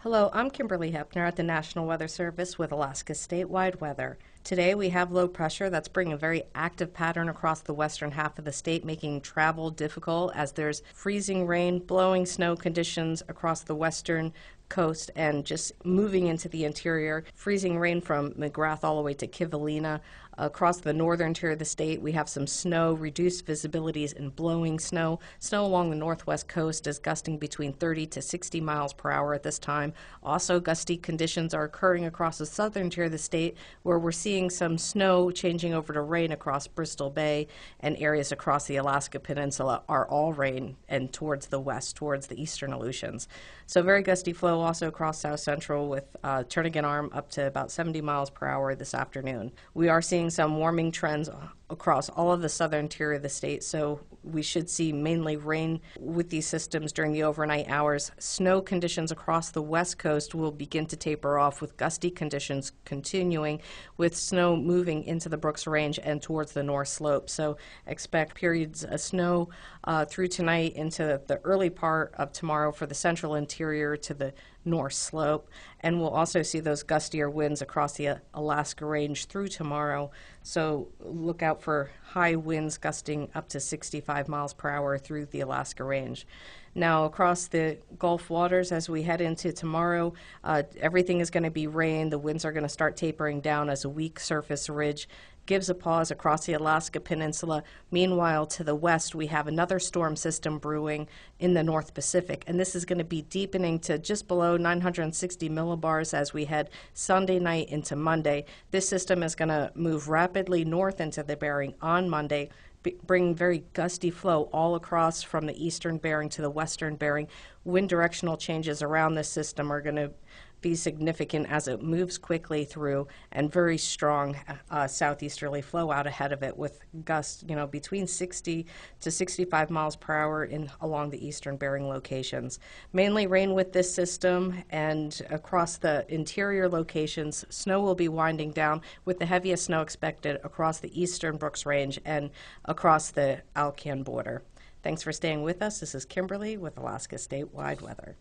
Hello, I'm Kimberly Hepner at the National Weather Service with Alaska statewide weather. Today we have low pressure that's bringing a very active pattern across the western half of the state, making travel difficult as there's freezing rain, blowing snow conditions across the western coast and just moving into the interior. Freezing rain from McGrath all the way to Kivalina. Across the northern tier of the state, we have some snow, reduced visibilities, and blowing snow. Snow along the northwest coast is gusting between 30 to 60 miles per hour at this time. Also, gusty conditions are occurring across the southern tier of the state, where we're seeing some snow changing over to rain across Bristol Bay, and areas across the Alaska Peninsula are all rain and towards the west, towards the eastern Aleutians. So very gusty flow also across south central with Turnagain Arm up to about 70 miles per hour this afternoon. We are seeing some warming trends across all of the southern tier of the state, so we should see mainly rain with these systems during the overnight hours. Snow conditions across the west coast will begin to taper off, with gusty conditions continuing, with snow moving into the Brooks Range and towards the north slope. So expect periods of snow through tonight into the early part of tomorrow for the central interior to the north slope, and we'll also see those gustier winds across the Alaska Range through tomorrow. So look out for high winds gusting up to 65 miles per hour through the Alaska Range. Now, across the Gulf waters, as we head into tomorrow, everything is going to be rain. The winds are going to start tapering down as a weak surface ridge gives a pause across the Alaska Peninsula. Meanwhile, to the west, we have another storm system brewing in the North Pacific, and this is going to be deepening to just below 960 millibars as we head Sunday night into Monday. This system is going to move rapidly north into the Bering on Monday, bring very gusty flow all across from the eastern Bering to the western Bering. Wind directional changes around this system are going to be significant as it moves quickly through, and very strong southeasterly flow out ahead of it with gusts, between 60 to 65 miles per hour along the eastern Bering locations. Mainly rain with this system, and across the interior locations, snow will be winding down with the heaviest snow expected across the eastern Brooks Range and across the Alcan border. Thanks for staying with us. This is Kimberly with Alaska Statewide Weather.